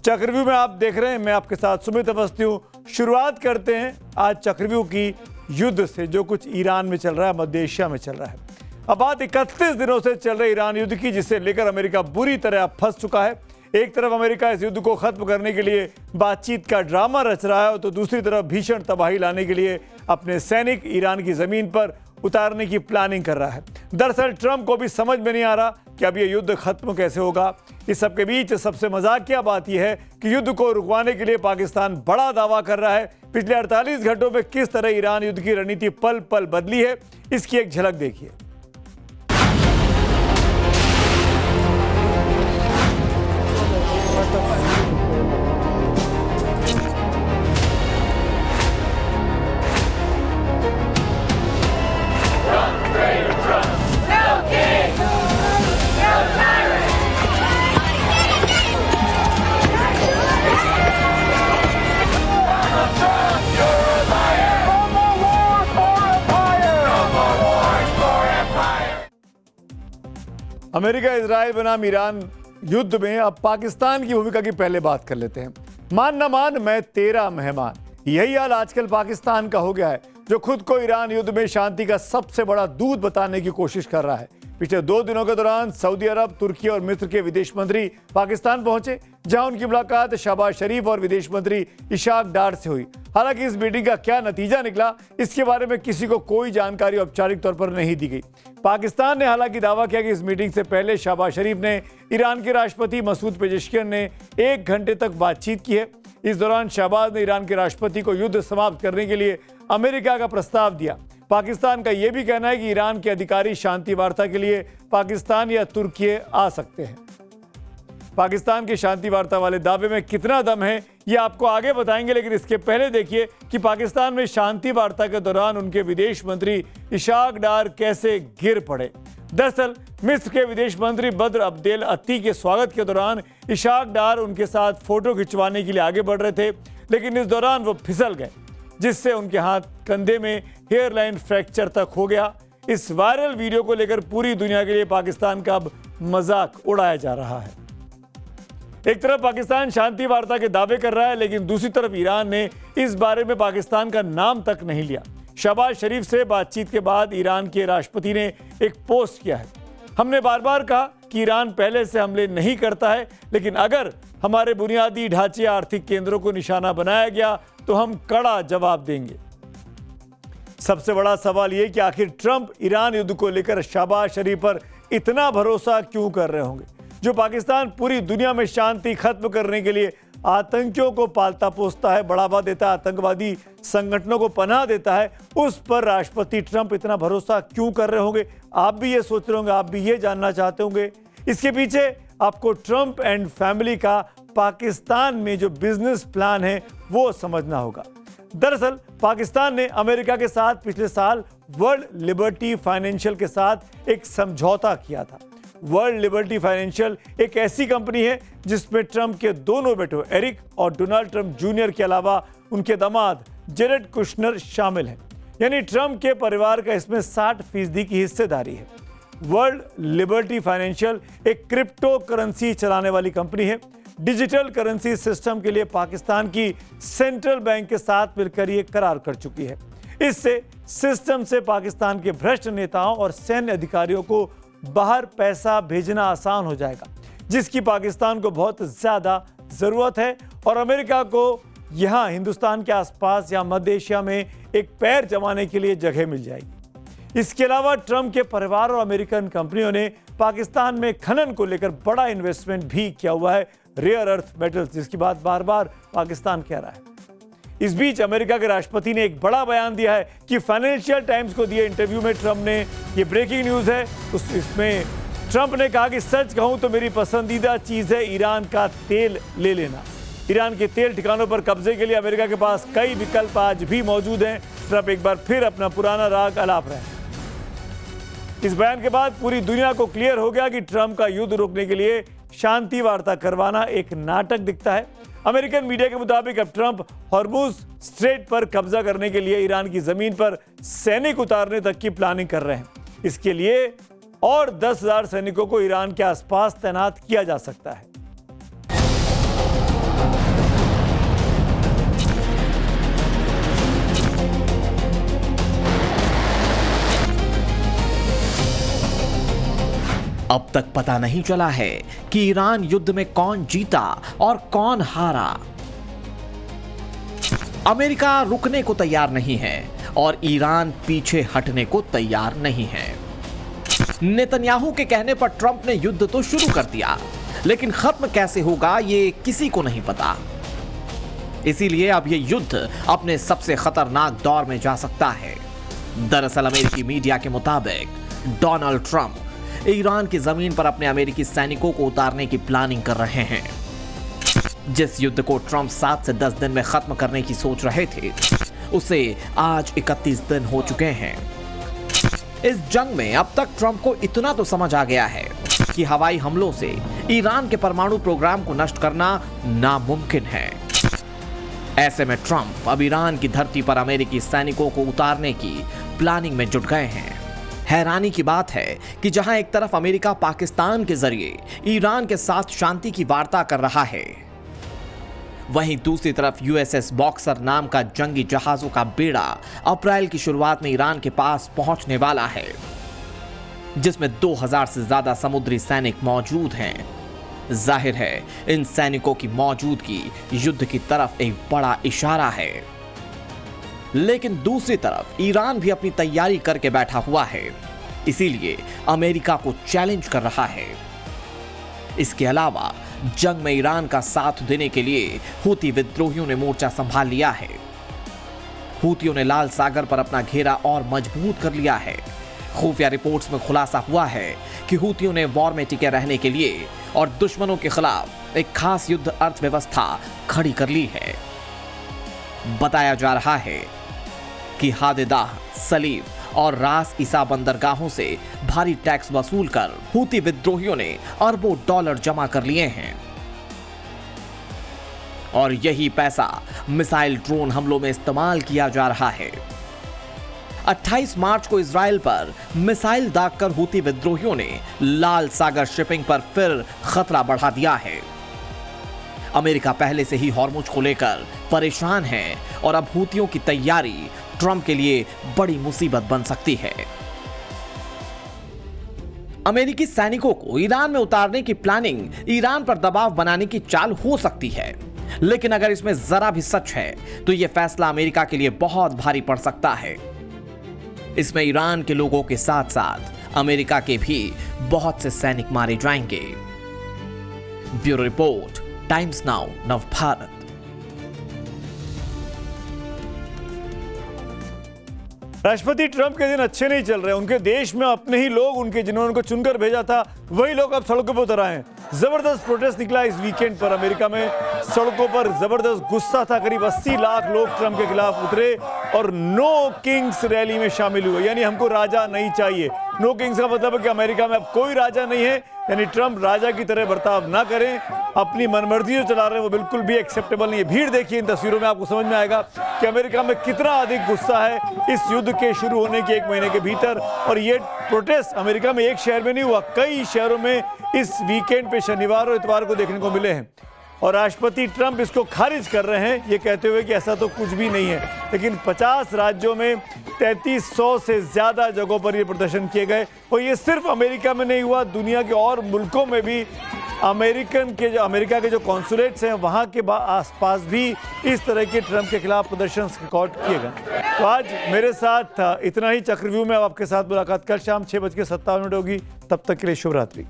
चक्रव्यूह में आप देख रहे हैं, मैं आपके साथ सुमित अवस्थी हूं। शुरुआत करते हैं आज चक्रव्यूह की युद्ध से, जो कुछ ईरान में चल रहा है, मध्य एशिया में चल रहा है। अब बात 31 दिनों से चल रहे ईरान युद्ध की, जिसे लेकर अमेरिका बुरी तरह फंस चुका है। एक तरफ अमेरिका इस युद्ध को खत्म करने के लिए बातचीत का ड्रामा रच रहा है, तो दूसरी तरफ भीषण तबाही लाने के लिए अपने सैनिक ईरान की जमीन पर उतारने की प्लानिंग कर रहा है। दरअसल ट्रंप को भी समझ में नहीं आ रहा कि अब ये युद्ध खत्म कैसे होगा। इस सबके बीच सबसे मजाकिया बात यह है कि युद्ध को रुकवाने के लिए पाकिस्तान बड़ा दावा कर रहा है। पिछले 48 घंटों में किस तरह ईरान युद्ध की रणनीति पल पल बदली है, इसकी एक झलक देखिए। अमेरिका इजराइल बनाम ईरान युद्ध में अब पाकिस्तान की भूमिका की पहले बात कर लेते हैं। मान न मान, मैं तेरा मेहमान, यही हाल आजकल पाकिस्तान का हो गया है, जो खुद को ईरान युद्ध में शांति का सबसे बड़ा दूत बताने की कोशिश कर रहा है। पिछले 2 दिनों के दौरान सऊदी अरब, तुर्की और मिस्र के विदेश मंत्री पाकिस्तान पहुंचे, जहां उनकी मुलाकात शहबाज शरीफ और विदेश मंत्री इशाक डार से हुई। हालांकि इस मीटिंग का क्या नतीजा निकला, इसके बारे में किसी को कोई जानकारी औपचारिक तौर पर नहीं दी गई। पाकिस्तान ने हालांकि दावा किया कि इस मीटिंग से पहले शहबाज शरीफ ने ईरान के राष्ट्रपति मसूद पेजेश्कियन ने 1 घंटे तक बातचीत की है। इस दौरान शहबाज ने ईरान के राष्ट्रपति को युद्ध समाप्त करने के लिए अमेरिका का प्रस्ताव दिया। पाकिस्तान का यह भी कहना है कि ईरान के अधिकारी शांति वार्ता के लिए पाकिस्तान या तुर्की आ सकते हैं। पाकिस्तान के शांति वार्ता वाले दावे में कितना दम है, ये आपको आगे बताएंगे, लेकिन इसके पहले देखिए कि पाकिस्तान में शांति वार्ता के दौरान उनके विदेश मंत्री इशाक डार कैसे गिर पड़े। दरअसल मिस्र के विदेश मंत्री बद्र अब्देल अत्ती के स्वागत के दौरान इशाक डार उनके साथ फोटो खिंचवाने के लिए आगे बढ़ रहे थे, लेकिन इस दौरान वो फिसल गए, जिससे उनके हाथ कंधे में हेयरलाइन फ्रैक्चर तक हो गया। इस वायरल वीडियो को लेकर पूरी दुनिया के लिए पाकिस्तान का अब मजाक उड़ाया जा रहा है। एक तरफ पाकिस्तान शांति वार्ता के दावे कर रहा है, लेकिन दूसरी तरफ ईरान ने इस बारे में पाकिस्तान का नाम तक नहीं लिया। शहबाज शरीफ से बातचीत के बाद ईरान के राष्ट्रपति ने एक पोस्ट किया है। हमने बार बार कहा कि ईरान पहले से हमले नहीं करता है, लेकिन अगर हमारे बुनियादी ढांचे या आर्थिक केंद्रों को निशाना बनाया गया तो हम कड़ा जवाब देंगे। सबसे बड़ा सवाल यह कि आखिर ट्रंप ईरान युद्ध को लेकर शहबाज शरीफ पर इतना भरोसा क्यों कर रहे होंगे। जो पाकिस्तान पूरी दुनिया में शांति खत्म करने के लिए आतंकियों को पालता पोसता है, बढ़ावा देता है, आतंकवादी संगठनों को पनाह देता है, उस पर राष्ट्रपति ट्रंप इतना भरोसा क्यों कर रहे होंगे। आप भी ये सोच रहे होंगे, आप भी ये जानना चाहते होंगे। इसके पीछे आपको ट्रंप एंड फैमिली का पाकिस्तान में जो बिजनेस प्लान है वो समझना होगा। दरअसल पाकिस्तान ने अमेरिका के साथ पिछले साल वर्ल्ड लिबर्टी फाइनेंशियल के साथ एक समझौता किया था। वर्ल्ड लिबर्टी फाइनेंशियल एक ऐसी कंपनी है जिसमें ट्रंप के दोनों बेटों एरिक और डोनाल्ड ट्रंप जूनियर के अलावा उनके दामाद जेरेड कुशनर शामिल हैं। यानी ट्रंप के परिवार का इसमें 60% की हिस्सेदारी है। वर्ल्ड लिबर्टी फाइनेंशियल एक क्रिप्टो करेंसी चलाने वाली कंपनी है। डिजिटल करेंसी सिस्टम के लिए पाकिस्तान की सेंट्रल बैंक के साथ मिलकर ये करार कर चुकी है। इससे सिस्टम से पाकिस्तान के भ्रष्ट नेताओं और सैन्य अधिकारियों को बाहर पैसा भेजना आसान हो जाएगा, जिसकी पाकिस्तान को बहुत ज्यादा जरूरत है, और अमेरिका को यहां हिंदुस्तान के आसपास या मध्य एशिया में एक पैर जमाने के लिए जगह मिल जाएगी। इसके अलावा ट्रंप के परिवार और अमेरिकन कंपनियों ने पाकिस्तान में खनन को लेकर बड़ा इन्वेस्टमेंट भी किया हुआ है, रेयर अर्थ मेटल्स, जिसकी बात बार बार पाकिस्तान कह रहा है। इस बीच अमेरिका के राष्ट्रपति ने एक बड़ा बयान दिया है कि फाइनेंशियल टाइम्स को दिए इंटरव्यू में ट्रंप ने, ये ब्रेकिंग न्यूज़ है, इसमें ट्रंप ने कहा कि सच कहूं तो मेरी पसंदीदा चीज़ है ईरान का तेल ले लेना। ईरान के तेल ठिकानों पर कब्जे के लिए अमेरिका के पास कई विकल्प आज भी मौजूद हैं। ट्रंप एक बार फिर अपना पुराना राग अलाप रहे हैं। इस बयान के बाद पूरी दुनिया को क्लियर हो गया कि ट्रंप का युद्ध रोकने के लिए शांति वार्ता करवाना एक नाटक दिखता है। अमेरिकन मीडिया के मुताबिक अब ट्रंप हॉर्मुज स्ट्रेट पर कब्जा करने के लिए ईरान की जमीन पर सैनिक उतारने तक की प्लानिंग कर रहे हैं। इसके लिए और 10,000 सैनिकों को ईरान के आसपास तैनात किया जा सकता है। अब तक पता नहीं चला है कि ईरान युद्ध में कौन जीता और कौन हारा। अमेरिका रुकने को तैयार नहीं है और ईरान पीछे हटने को तैयार नहीं है। नेतन्याहू के कहने पर ट्रंप ने युद्ध तो शुरू कर दिया, लेकिन खत्म कैसे होगा ये किसी को नहीं पता। इसीलिए अब ये युद्ध अपने सबसे खतरनाक दौर में जा सकता है। दरअसल अमेरिकी मीडिया के मुताबिक डोनाल्ड ट्रंप ईरान की जमीन पर अपने अमेरिकी सैनिकों को उतारने की प्लानिंग कर रहे हैं। जिस युद्ध को ट्रंप 7 से 10 दिन में खत्म करने की सोच रहे थे, उसे आज 31 दिन हो चुके हैं। इस जंग में अब तक ट्रंप को इतना तो समझ आ गया है कि हवाई हमलों से ईरान के परमाणु प्रोग्राम को नष्ट करना नामुमकिन है। ऐसे में ट्रंप अब ईरान की धरती पर अमेरिकी सैनिकों को उतारने की प्लानिंग में जुट गए हैं। हैरानी की बात है कि जहां एक तरफ अमेरिका पाकिस्तान के जरिए ईरान के साथ शांति की वार्ता कर रहा है, वहीं दूसरी तरफ यूएसएस बॉक्सर नाम का जंगी जहाजों का बेड़ा अप्रैल की शुरुआत में ईरान के पास पहुंचने वाला है, जिसमें 2000 से ज्यादा समुद्री सैनिक मौजूद हैं। जाहिर है इन सैनिकों की मौजूदगी युद्ध की तरफ एक बड़ा इशारा है। लेकिन दूसरी तरफ ईरान भी अपनी तैयारी करके बैठा हुआ है, इसीलिए अमेरिका को चैलेंज कर रहा है। इसके अलावा जंग में ईरान का साथ देने के लिए हूती विद्रोहियों ने मोर्चा संभाल लिया है। हूतियों ने लाल सागर पर अपना घेरा और मजबूत कर लिया है। खुफिया रिपोर्ट्स में खुलासा हुआ है कि हूतियों ने वॉर में टिके रहने के लिए और दुश्मनों के खिलाफ एक खास युद्ध अर्थव्यवस्था खड़ी कर ली है। बताया जा रहा है कि हादेदाह, सलीब और रास ईसा बंदरगाहों से भारी टैक्स वसूल कर हूती विद्रोहियों ने अरबों डॉलर जमा कर लिए हैं और यही पैसा मिसाइल ड्रोन हमलों में इस्तेमाल किया जा रहा है। 28 मार्च को इजराइल पर मिसाइल दागकर हूती विद्रोहियों ने लाल सागर शिपिंग पर फिर खतरा बढ़ा दिया है। अमेरिका पहले से ही हॉर्मुज को लेकर परेशान है और अब हूतियों की तैयारी ट्रंप के लिए बड़ी मुसीबत बन सकती है। अमेरिकी सैनिकों को ईरान में उतारने की प्लानिंग ईरान पर दबाव बनाने की चाल हो सकती है, लेकिन अगर इसमें जरा भी सच है तो यह फैसला अमेरिका के लिए बहुत भारी पड़ सकता है। इसमें ईरान के लोगों के साथ साथ अमेरिका के भी बहुत से सैनिक मारे जाएंगे। Bureau report, times now, Navbharat. राष्ट्रपति ट्रंप के दिन अच्छे नहीं चल रहे। उनके देश में अपने ही लोग, उनके जिन्होंने उनको चुनकर भेजा था, वही लोग अब सड़कों पर उतर आए हैं। जबरदस्त प्रोटेस्ट निकला इस वीकेंड पर। अमेरिका में सड़कों पर जबरदस्त गुस्सा था। करीब 80 लाख लोग ट्रंप के खिलाफ उतरे और नो किंग्स रैली में शामिल हुए, यानी हमको राजा नहीं चाहिए। नो किंग्स का मतलब है कि अमेरिका में अब कोई राजा नहीं है, यानी ट्रंप राजा की तरह बर्ताव ना करें, अपनी मनमर्जी जो चला रहे हैं वो बिल्कुल भी एक्सेप्टेबल नहीं है। भीड़ देखिए इन तस्वीरों में, आपको समझ में आएगा कि अमेरिका में कितना अधिक गुस्सा है इस युद्ध के शुरू होने के 1 महीने के भीतर। और ये प्रोटेस्ट अमेरिका में एक शहर में नहीं हुआ, कई शहरों में इस वीकेंड पे शनिवार और इतवार को देखने को मिले हैं। और राष्ट्रपति ट्रंप इसको खारिज कर रहे हैं, ये कहते हुए कि ऐसा तो कुछ भी नहीं है। लेकिन 50 राज्यों में 3300 से ज्यादा जगहों पर ये प्रदर्शन किए गए। और ये सिर्फ अमेरिका में नहीं हुआ, दुनिया के और मुल्कों में भी अमेरिका के जो कॉन्सुलेट्स हैं वहाँ के आसपास भी इस तरह के ट्रंप के खिलाफ प्रदर्शन रिकॉर्ड किए गए। तो आज मेरे साथ इतना ही। चक्रव्यूह में अब आपके साथ मुलाकात कल शाम 6:57 होगी। तब तक के लिए शुभ रात्रि।